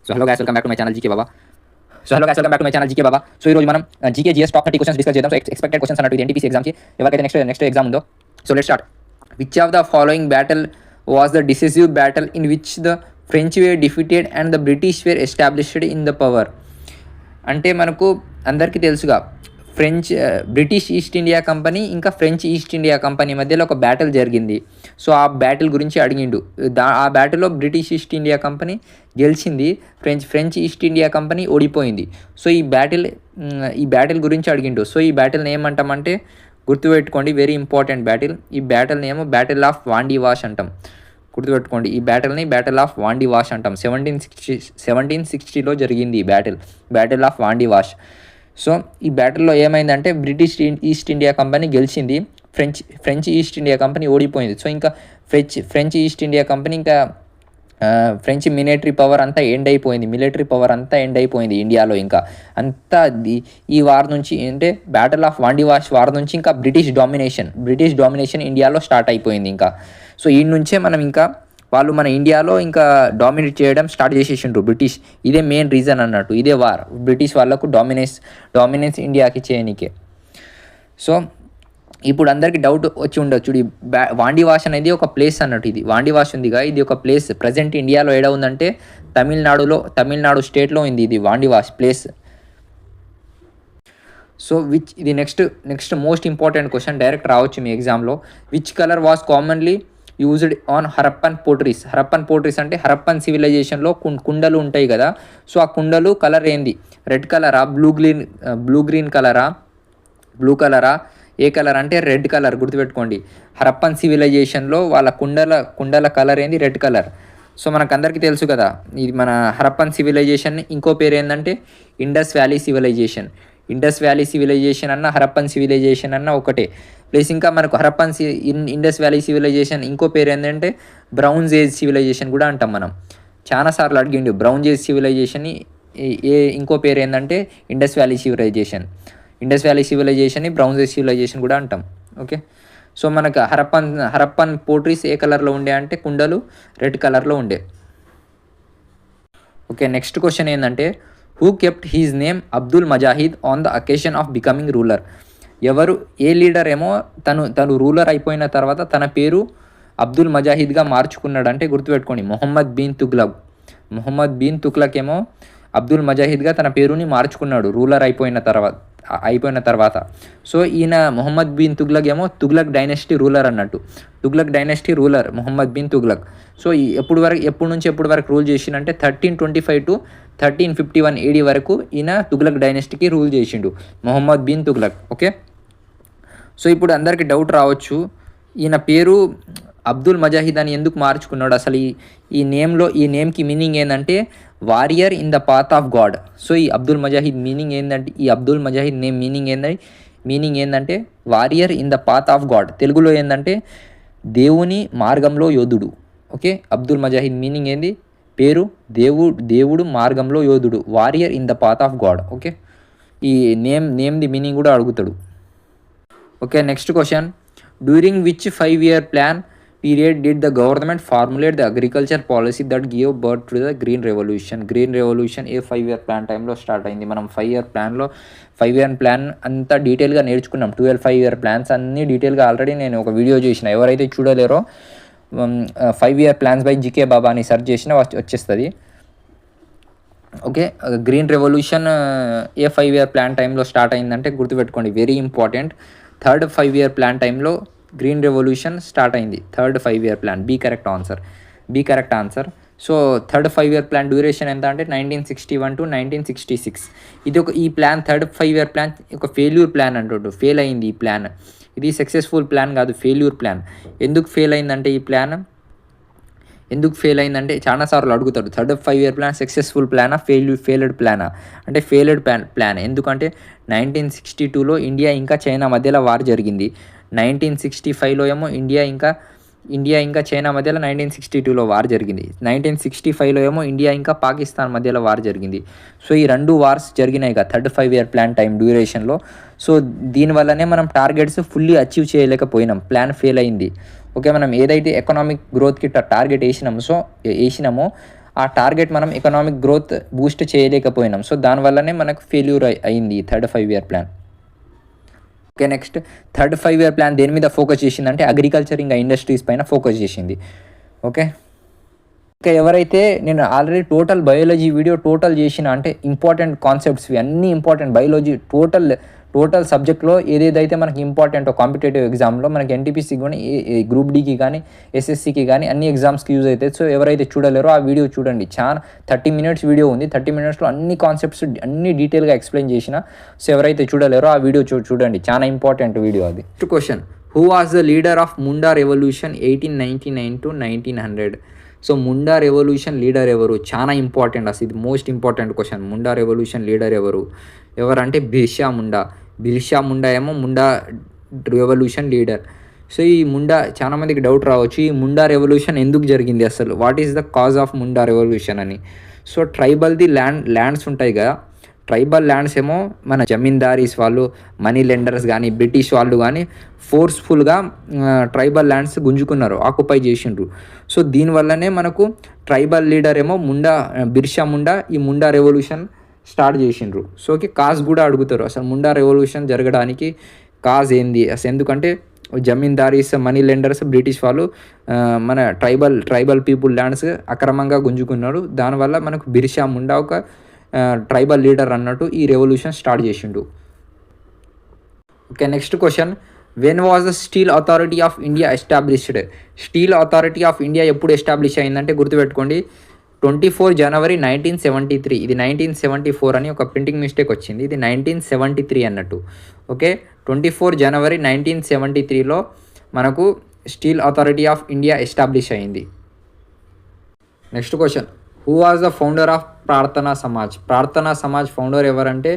So hello guys, welcome back to my channel GK Baba. So ఈ రోజు మనం GK GS top 30 questions discuss చేద్దాం. So expected questions అన్నట్టు ఇది ఎన్టీపీసీ ఎగ్జామ్కి ఎవరికైతే నెక్స్ట్ ఎగ్జామ్ ఉందో. So let's start. Which of the following battle was the decisive battle in which the French were defeated and the British were established in the power? అంటే మనకు అందరికీ తెలుసుగా, British East India Company ఇంకా French East India company మధ్యలో ఒక battle జరిగింది. So ఆ battle గురించి అడిగిండు. ఆ బ్యాటిల్లో బ్రిటిష్ ఈస్ట్ ఇండియా కంపెనీ గెలిచింది, ఫ్రెంచ్ ఈస్ట్ ఇండియా కంపెనీ ఓడిపోయింది. సో ఈ బ్యాటిల్ గురించి అడిగిండు. సో ఈ బ్యాటిల్ని ఏమంటామంటే, గుర్తుపెట్టుకోండి, వెరీ ఇంపార్టెంట్ బ్యాటిల్. ఈ బ్యాటిల్ని ఏమో బ్యాటిల్ ఆఫ్ వాండీ వాష్ అంటాం. గుర్తుపెట్టుకోండి, ఈ బ్యాటిల్ని బ్యాటిల్ ఆఫ్ వాండీ వాష్ అంటాం. 1760లో జరిగింది ఈ battle of Bondi wash. So ఈ బ్యాటిల్లో ఏమైందంటే, బ్రిటిష్ ఈస్ట్ ఇండియా కంపెనీ గెలిచింది, ఫ్రెంచ్ ఈస్ట్ ఇండియా కంపెనీ ఓడిపోయింది. సో ఇంకా ఫ్రెంచ్ ఈస్ట్ ఇండియా కంపెనీ ఇంకా ఫ్రెంచ్ మిలిటరీ పవర్ అంతా ఎండ్ అయిపోయింది ఇండియాలో. ఇంకా అంతా ఈ వార్ నుంచి, అంటే battle of Bondi wash war నుంచి ఇంకా బ్రిటిష్ డామినేషన్ ఇండియాలో స్టార్ట్ అయిపోయింది. ఇంకా సో ఈ నుంచే మనం ఇంకా వాళ్ళు మన ఇండియాలో ఇంకా డామినేట్ చేయడం స్టార్ట్ చేసేసిండ్రు బ్రిటిష్. ఇదే మెయిన్ రీజన్ అన్నట్టు, ఇదే వార్, బ్రిటిష్ వాళ్ళకు డామినెన్స్ ఇండియాకి చేయనికే. సో ఇప్పుడు అందరికీ డౌట్ వచ్చి ఉండొచ్చు, ఈ వాండీ వాష్ అనేది ఒక ప్లేస్ అన్నట్టు. ఇది వాండీ వాష్ ఉందిగా, ఇది ఒక ప్లేస్. ప్రజెంట్ ఇండియాలో ఏడ ఉందంటే తమిళనాడు స్టేట్లో ఉంది ఇది వాండీ వాష్ ప్లేస్. సో ఇది next most important question, direct రావచ్చు మీ ఎగ్జామ్లో. Which colour was commonly used on Harappan potteries అంటే హరప్పన్ సివిలైజేషన్లో కుండలు ఉంటాయి కదా. సో ఆ కుండలు కలర్ ఏంది? రెడ్ కలరా, బ్లూ గ్రీన్ కలరా, ఏ కలర్ అంటే రెడ్ కలర్. గుర్తుపెట్టుకోండి, హరప్పన్ సివిలైజేషన్లో వాళ్ళ కుండల కలర్ ఏంది? Red colour. సో మనకు అందరికీ తెలుసు కదా, ఇది మన హరప్పన్ సివిలైజేషన్ ఇంకో పేరు ఏంటంటే ఇండస్ వ్యాలీ సివిలైజేషన్ అన్న హరప్పన్ సివిలైజేషన్ అన్న ఒకటే ప్లేస్. ఇంకా మనకు ఇండస్ వ్యాలీ సివిలైజేషన్ ఇంకో పేరు ఏంటంటే బ్రౌన్స్ ఏజ్ సివిలైజేషన్ కూడా అంటాం మనం. చాలాసార్లు అడిగిండు బ్రౌన్స్ ఏజ్ సివిలైజేషన్ని ఇంకో పేరు ఏంటంటే ఇండస్ వ్యాలీ సివిలైజేషన్ని బ్రౌన్స్ ఏజ్ సివిలైజేషన్ కూడా అంటాం. ఓకే, సో మనకు హరప్పన్ పోట్రీస్ ఏ కలర్లో ఉండే అంటే కుండలు రెడ్ కలర్లో ఉండే. ఓకే, నెక్స్ట్ క్వశ్చన్ ఏంటంటే, who kept his name Abdul Mujahid on the occasion of becoming ruler? ఏ లీడర్ ఏమో తను రూలర్ అయిపోయిన తర్వాత తన పేరు అబ్దుల్ మజాహిద్గా మార్చుకున్నాడు అంటే, గుర్తుపెట్టుకోండి, మొహమ్మద్ బిన్ తుగ్లక్ ఏమో అబ్దుల్ మజాహిద్గా తన పేరుని మార్చుకున్నాడు రూలర్ అయిపోయిన తర్వాత. సో ఈయన మొహమ్మద్ బిన్ తుగ్లక్ ఏమో తుగ్లక్ డైనెస్టీ రూలర్ అన్నట్టు. Tughlaq dynasty ruler Mohammad bin Tughlaq. So ఎప్పటి నుంచి ఎప్పుడు వరకు రూల్ చేసిండంటే 1325 to 1351 AD వరకు ఈయన తుగ్లక్ డైనెస్టీకి రూల్ చేసిండు మొహమ్మద్ బిన్ తుగ్లక్. ఓకే, సో ఇప్పుడు అందరికీ డౌట్ రావచ్చు, ఈయన పేరు అబ్దుల్ మజాహిద్ అని ఎందుకు మార్చుకున్నాడు? అసలు ఈ నేమ్కి మీనింగ్ ఏంటంటే warrior in the path of God. So ఈ అబ్దుల్ మజాహిద్ నేమ్ మీనింగ్ ఏంటంటే warrior in the path of God. తెలుగులో ఏంటంటే దేవుని మార్గంలో యోధుడు. ఓకే, అబ్దుల్ మజాహిద్ మీనింగ్ ఏంది? పేరు దేవుడు మార్గంలో యోధుడు, warrior in the path of God. Okay, ఈ నేమ్ది మీనింగ్ కూడా అడుగుతాడు. Okay, next question, during which 5-year plan period did the government formulate the agriculture policy that gave birth to the green revolution? A 5-year plan టైంలో start అయింది? మనం 5-year plan అంతా డీటెయిల్గా నేర్చుకున్నాం. 12 5-year plans అన్నీ డీటెయిల్గా ఆల్రెడీ నేను ఒక వీడియో చేసిన. ఎవరైతే చూడలేరో 5-year plans by GK Baba అని సెర్చ్ చేసినా వచ్చేస్తుంది. ఓకే, గ్రీన్ రెవల్యూషన్ ఏ 5-year plan టైంలో స్టార్ట్ అయిందంటే, గుర్తుపెట్టుకోండి, very important. 3rd 5-year plan టైంలో గ్రీన్ రెవల్యూషన్ స్టార్ట్ అయింది. 3rd 5-year plan B correct answer. So 3rd 5-year plan duration ఎంత అంటే 1961 to 1966. ఈ ప్లాన్ 3rd 5-year plan ఒక ఫెయిల్యూర్ ప్లాన్ అంటుండు. ఫెయిల్ అయింది ఈ ప్లాన్. ఇది సక్సెస్ఫుల్ ప్లాన్ కాదు, ఫెయిల్యూర్ ప్లాన్. ఎందుకు ఫెయిల్ అయిందంటే చాలాసార్లు అడుగుతాడు. 3rd 5-year plan సక్సెస్ఫుల్ ప్లానా, ఫెయిల్డ్ ప్లానా అంటే ఫెయిల్డ్ ప్లాన్. ఎందుకంటే 1962లో ఇండియా ఇంకా చైనా మధ్యలో వార్ జరిగింది. 1965లో ఏమో ఇండియా ఇంకా చైనా మధ్యలో 1962లో వార్ జరిగింది. 1965లో ఏమో ఇండియా ఇంకా పాకిస్తాన్ మధ్యలో వార్ జరిగింది. సో ఈ 2 వార్స్ జరిగినాయి కదా 3rd 5-year plan టైం డ్యూరేషన్లో. సో దీనివల్లనే మనం టార్గెట్స్ ఫుల్లీ అచీవ్ చేయలేకపోయినాం, ప్లాన్ ఫెయిల్ అయింది. ఓకే, మనం ఏదైతే ఎకనామిక్ గ్రోత్కి టార్గెట్ వేసినామో ఆ టార్గెట్ మనం ఎకనామిక్ గ్రోత్ బూస్ట్ చేయలేకపోయినాం. సో దానివల్లనే మనకు ఫెయిల్యూర్ అయింది ఈ third 5 year plan. Okay, next third 5 year plan దేని మీద ఫోకస్ చేసిందంటే అగ్రికల్చర్ ఇంకా ఇండస్ట్రీస్ పైన ఫోకస్ చేసింది. ఓకే, ఇంకా ఎవరైతే నేను ఆల్రెడీ టోటల్ బయాలజీ వీడియో చేసిన అంటే ఇంపార్టెంట్ కాన్సెప్ట్స్ అన్నీ ఇంపార్టెంట్ బయాలజీ టోటల్ సబ్జెక్ట్లో ఏదేదైతే మనకి ఇంపార్టెంటో కాంపిటేటివ్ ఎగ్జామ్లో మనకి ఎన్టీపీసీకి కానీ గ్రూప్ డీకి కానీ ఎస్ఎస్సికి కానీ అన్ని ఎగ్జామ్స్కి యూజ్ అవుతాయి. సో ఎవరైతే చూడలేరో ఆ వీడియో చూడండి. చాలా 30 minutes వీడియో ఉంది. 30 minutesలో అన్ని కాన్సెప్ట్స్ అన్ని డీటెయిల్గా ఎక్స్ప్లెయిన్ చేసిన. సో ఎవరైతే చూడలేరో ఆ వీడియో చూడండి, చాలా ఇంపార్టెంట్ వీడియో అది. Next question, who was the leader of Munda revolution 1899 to 1900? So Munda revolution leader ఎవరు? చాలా ఇంపార్టెంట్, అసలు ఇది most important question. Munda revolution leader ఎవరంటే బిర్సా ముండా ఏమో ముండా రెవల్యూషన్ లీడర్. సో ఈ ముండా చాలా మందికి డౌట్ రావచ్చు, ఈ ముండా రెవల్యూషన్ ఎందుకు జరిగింది అసలు, what is the cause of Munda revolution అని. సో ట్రైబల్ది ల్యాండ్స్ ఉంటాయి కదా, ట్రైబల్ ల్యాండ్స్ ఏమో మన జమీందారీస్ వాళ్ళు, మనీ లెండర్స్ కానీ బ్రిటిష్ వాళ్ళు కానీ ఫోర్స్ఫుల్గా ట్రైబల్ ల్యాండ్స్ గుంజుకున్నారు, ఆక్యుపై చేసిండ్రు. సో దీనివల్లనే మనకు ట్రైబల్ లీడర్ ఏమో బిర్సా ముండా ఈ ముండా రెవల్యూషన్ స్టార్ట్ చేసిండ్రు. సో కాజ్ కూడా అడుగుతారు, అసలు ముండా రెవల్యూషన్ జరగడానికి కాజ్ ఏంది అసలు, ఎందుకంటే జమీందారీస్, మనీ లెండర్స్, బ్రిటిష్ వాళ్ళు మన ట్రైబల్ పీపుల్ ల్యాండ్స్ అక్రమంగా గుంజుకున్నారు. దానివల్ల మనకు బిర్సా ముండా ఒక ట్రైబల్ లీడర్ అన్నట్టు ఈ రెవల్యూషన్ స్టార్ట్ చేసిండు. Okay, next question, when was the steel Authority of India established? Steel Authority of India ఎప్పుడు ఎస్టాబ్లిష్ అయిందంటే గుర్తుపెట్టుకోండి, 24 January 1973. ఇది 1974 అని ఒక ప్రింటింగ్ మిస్టేక్ వచ్చింది, ఇది 1973 అన్నట్టు. ఓకే, 24 January 1973లో మనకు Steel Authority of India establish అయింది. Next question, who was the founder of Prarthana Samaj founder ఎవరంటే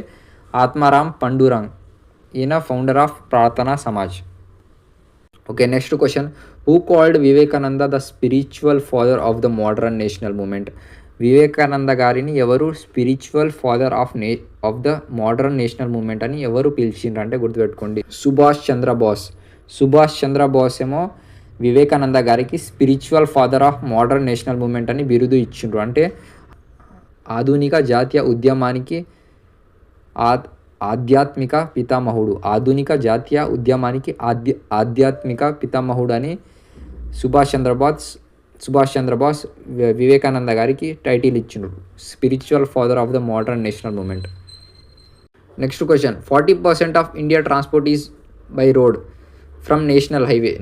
ఆత్మారాం పండురంగ్, ఈయన founder of Prarthana Samaj. Okay, next question, who called Vivekananda the spiritual father of the modern national moment? Vivekananda గారిని ఎవరు spiritual father of the modern national moment అని ఎవరు పిలిచిండ్రు అంటే గుర్తుపెట్టుకోండి, సుభాష్ చంద్ర బోస్ ఏమో వివేకానంద గారికి spiritual father of modern national moment అని బిరుదు ఇచ్చిండ్రు. అంటే ఆధునిక జాతీయ ఉద్యమానికి ఆధ్యాత్మిక పితామహుడు, ఆధునిక జాతీయ ఉద్యమానికి ఆధ్యాత్మిక పితామహుడు అని సుభాష్ చంద్రబోస్ వివేకానంద గారికి టైటిల్ ఇచ్చిండ్రు, spiritual father of the modern national movement. Next question, 40% of India transport is by road from national highway.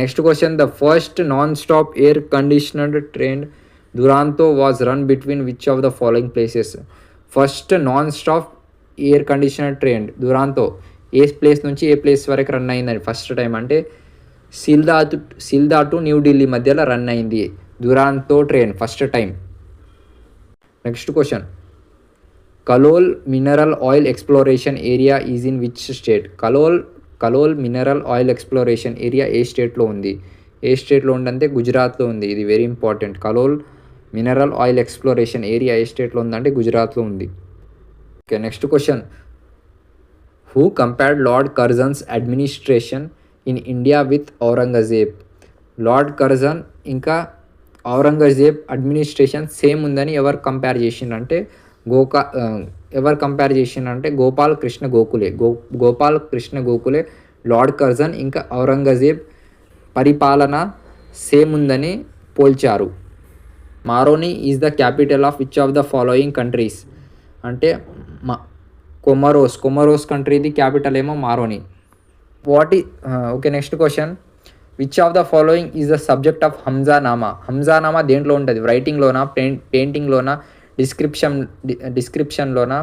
Next question, the first non stop air conditioned train Duronto was run between which of the following places? First non stop air conditioner train Duronto ఏ place నుంచి ఏ place వరకు run అయిందని first time అంటే Sealdah to New Delhi మధ్యలో run అయింది Duronto train first time. Next question, Kalol mineral oil exploration area is in which state? Kalol mineral oil exploration area ఏ స్టేట్లో ఉంది? ఏ స్టేట్లో ఉందంటే గుజరాత్లో ఉంది. ఇది very important, Kalol mineral oil exploration area ఏ స్టేట్లో ఉందంటే గుజరాత్లో ఉంది. Okay, next question, who compared Lord Curzon's administration in India with Aurangzeb? Lord Curzon ఇంకా ఔరంగజేబ్ అడ్మినిస్ట్రేషన్ సేమ్ ఉందని ఎవరు కంపేర్ చేసిండ్రంటే గోపాల్ కృష్ణ గోఖలే లార్డ్ కర్జన్ ఇంకా ఔరంగజేబ్ పరిపాలన సేమ్ ఉందని పోల్చారు. మారోని is the capital of which of the following countries? అంటే కొమరోస్ కంట్రీది క్యాపిటల్ ఏమో Moroni. Okay, next question, which of the following is the subject of Hamzanama దేంట్లో ఉంటుంది? రైటింగ్లోనా, పెయింటింగ్లోనా, డిస్క్రిప్షన్లోనా,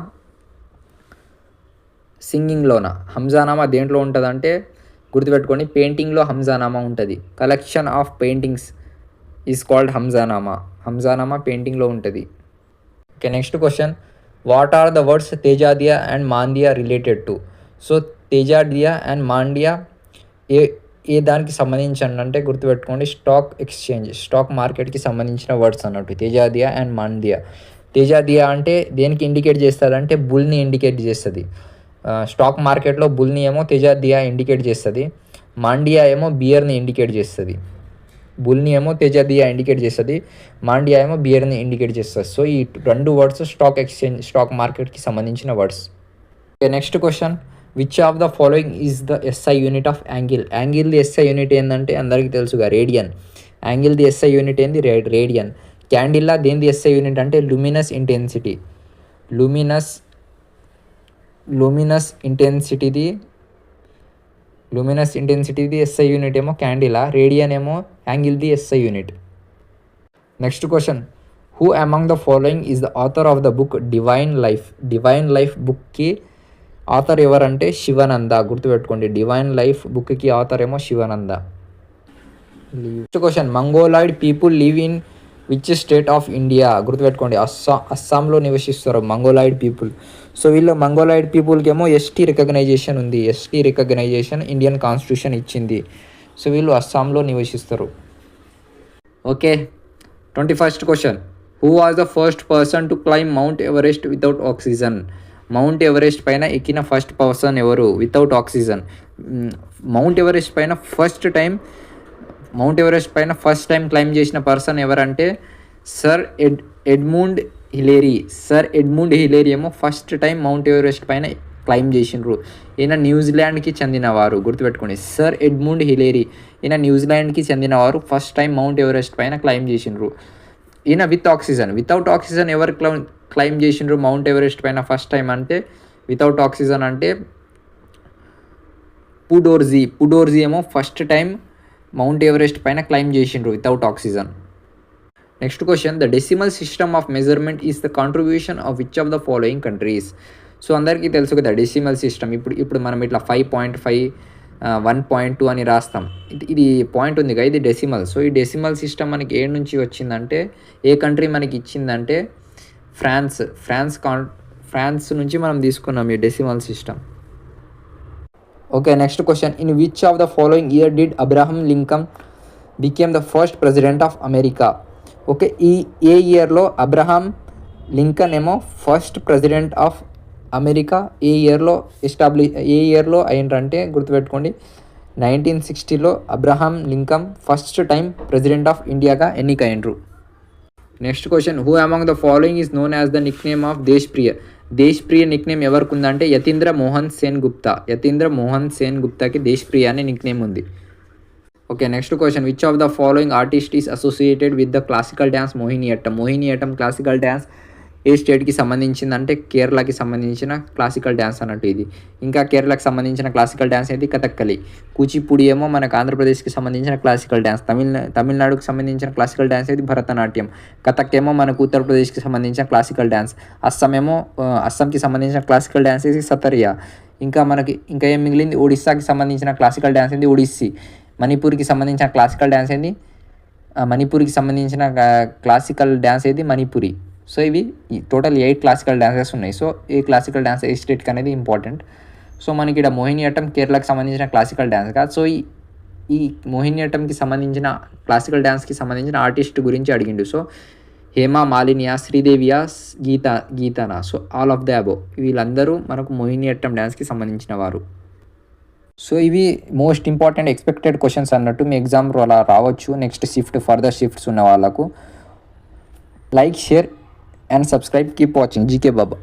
సింగింగ్లోనా? హంజానామా దేంట్లో ఉంటుంది అంటే గుర్తుపెట్టుకోండి, పెయింటింగ్లో హంజానామా ఉంటుంది. Collection of paintings is called Hamzanama పెయింటింగ్లో ఉంటుంది. Okay, next question, what are the words Tejadia and Mandia related to? So Tejadia and Mandia ఏ దానికి సంబంధించి అంటే గుర్తుపెట్టుకోండి, స్టాక్ మార్కెట్కి సంబంధించిన వర్డ్స్ అన్నట్టు తేజాదియా అండ్ మాండియా. తేజాదియా అంటే దేనికి ఇండికేట్ చేస్తుంది అంటే బుల్ని ఇండికేట్ చేస్తుంది. స్టాక్ మార్కెట్లో బుల్ని ఏమో తేజాదియా ఇండికేట్ చేస్తుంది, మాండియా ఏమో బియర్ని ఇండికేట్ చేస్తుంది. బుల్ని ఏమో తేజాదియా ఇండికేట్ చేస్తుంది, మాండియా ఏమో బియర్ని ఇండికేట్ చేస్తుంది. సో ఈ 2 వర్డ్స్ స్టాక్ మార్కెట్కి సంబంధించిన words. Okay, next question, which of the following is the SI unit of angle? యాంగిల్ది ఎస్ఐ యూనిట్ ఏంటంటే అందరికీ తెలుసుగా రేడియన్. యాంగిల్ది ఎస్ఐ యూనిట్ ఏంది? రేడియన్. క్యాండిల్లా దేనిది ఎస్ఐ యూనిట్ అంటే లూమినస్ ఇంటెన్సిటీ. లూమినస్ ఇంటెన్సిటీది ఎస్ఐ యూనిట్ ఏమో క్యాండిలా, రేడియన్ ఏమో యాంగిల్ది SI unit. Next question, who among the following is the author of the book Divine Life? Divine Life బుక్కి author ఎవరంటే శివానంద. గుర్తుపెట్టుకోండి, డివైన్ లైఫ్ బుక్కి ఆథర్ ఏమో Shivananda. Next question, Mongoloid people live in which state of India? గుర్తుపెట్టుకోండి, అస్సాంలో నివసిస్తారు Mongoloid people. So వీళ్ళు Mongoloid పీపుల్కి ఏమో ఎస్టీ రికగ్నైజేషన్ ఉంది. ఎస్టీ రికగ్నైజేషన్ ఇండియన్ కాన్స్టిట్యూషన్ ఇచ్చింది. సో వీళ్ళు అస్సాంలో నివసిస్తారు. Okay, 21st question, who was the first person to climb Mount Everest without oxygen? Mount Everest పైన ఎక్కిన ఫస్ట్ పర్సన్ ఎవరు వితౌట్ ఆక్సిజన్? మౌంట్ ఎవరెస్ట్ పైన ఫస్ట్ టైం క్లైమ్ చేసిన పర్సన్ ఎవరంటే సర్ ఎడ్ముండ్ హిలేరీ. సర్ ఎడ్ముండ్ హిలేరీ ఏమో ఫస్ట్ టైం మౌంట్ ఎవరెస్ట్ పైన claim చేసినారు. ఈయన న్యూజిలాండ్కి చెందినవారు. గుర్తుపెట్టుకోండి, సర్ ఎడ్ముండ్ హిలేరీ, ఈయన న్యూజిలాండ్కి చెందినవారు. ఫస్ట్ టైం మౌంట్ ఎవరెస్ట్ పైన క్లైమ్ చేసినారు. ఈయన వితౌట్ ఆక్సిజన్ ఎవరు క్లైమ్ చేసినారు మౌంట్ ఎవరెస్ట్ పైన ఫస్ట్ టైం అంటే? వితౌట్ ఆక్సిజన్ అంటే పుడోర్జీ ఏమో ఫస్ట్ టైం మౌంట్ ఎవరెస్ట్ పైన క్లైమ్ చేసిండ్రు without oxygen. Next question, the decimal system of measurement is the contribution of which of the following countries? So అందరికీ తెలుసు కదా డెసిమల్ సిస్టమ్. ఇప్పుడు మనం ఇట్లా 5.5, 1.2 అని రాస్తాం. ఇది పాయింట్ ఉంది కదా, ఇది డెసిమల్. సో ఈ డెసిమల్ సిస్టమ్ మనకి ఏ నుంచి వచ్చిందంటే, ఏ కంట్రీ మనకి ఇచ్చిందంటే ఫ్రాన్స్ నుంచి మనం తీసుకున్నాం ఈ decimal system. Okay, next question, in which of the following year did Abraham Lincoln became the first president of America? Okay, ఏ ఇయర్లో అబ్రహం లింకన్ ఏమో ఫస్ట్ ప్రెసిడెంట్ ఆఫ్ అమెరికా ఏ ఇయర్లో అయిండ్రంటే? గుర్తుపెట్టుకోండి, 1960లో Abraham Lincoln first time president of ఇండియాగా ఎన్నికైండ్రు. Next question, who among the following is known as the nickname of Desh Priya nickname ఎవరికి ఉందంటే యతీంద్ర మోహన్ సేన్ గుప్తాకి దేశ్ ప్రియ అనే నిక్ నేమ్ ఉంది. Okay, next question, which of the following artist is associated with the classical dance Mohiniyattam classical dance ఏ స్టేట్కి సంబంధించిందంటే కేరళకి సంబంధించిన classical dance అన్నట్టు ఇది. ఇంకా కేరళకి సంబంధించిన క్లాసికల్ డ్యాన్స్ అయితే కథక్కలి. కూచిపూడి ఏమో మనకు ఆంధ్రప్రదేశ్కి సంబంధించిన క్లాసికల్ డ్యాన్స్. తమిళనాడుకి సంబంధించిన క్లాసికల్ డ్యాన్స్ అయితే భరతనాట్యం. కథక్ ఏమో మనకు ఉత్తరప్రదేశ్కి సంబంధించిన క్లాసికల్ డ్యాన్స్. అస్సాంకి సంబంధించిన క్లాసికల్ డ్యాన్స్ ఇది సతరియా. ఇంకా ఏం మిగిలింది? ఒడిస్సాకి సంబంధించిన క్లాసికల్ డ్యాన్స్ ఏంది? ఒడిస్సీ. మణిపూర్కి సంబంధించిన క్లాసికల్ డ్యాన్స్ ఏది? మణిపురి. సో ఇవి టోటల్ 8 క్లాసికల్ డ్యాన్సెస్ ఉన్నాయి. సో ఈ క్లాసికల్ డ్యాన్స్ ఏ స్టేట్కి అనేది ఇంపార్టెంట్. సో మనకి ఇక్కడ మోహినియట్టం కేరళకి సంబంధించిన క్లాసికల్ డ్యాన్స్ కాదు. సో ఈ మోహినియట్టంకి సంబంధించిన క్లాసికల్ డ్యాన్స్కి సంబంధించిన ఆర్టిస్ట్ గురించి అడిగిండు. సో హేమ మాలినియా, శ్రీదేవియా, గీతానా. So all of the above వీళ్ళందరూ మనకు మోహినియట్టం డ్యాన్స్కి సంబంధించిన వారు. సో ఇవి మోస్ట్ ఇంపార్టెంట్ ఎక్స్పెక్టెడ్ క్వశ్చన్స్ అన్నట్టు మీ ఎగ్జామ్లో అలా రావచ్చు. నెక్స్ట్ ఫర్దర్ షిఫ్ట్స్ ఉన్న వాళ్ళకు like, share and subscribe. Keep watching GK Baba.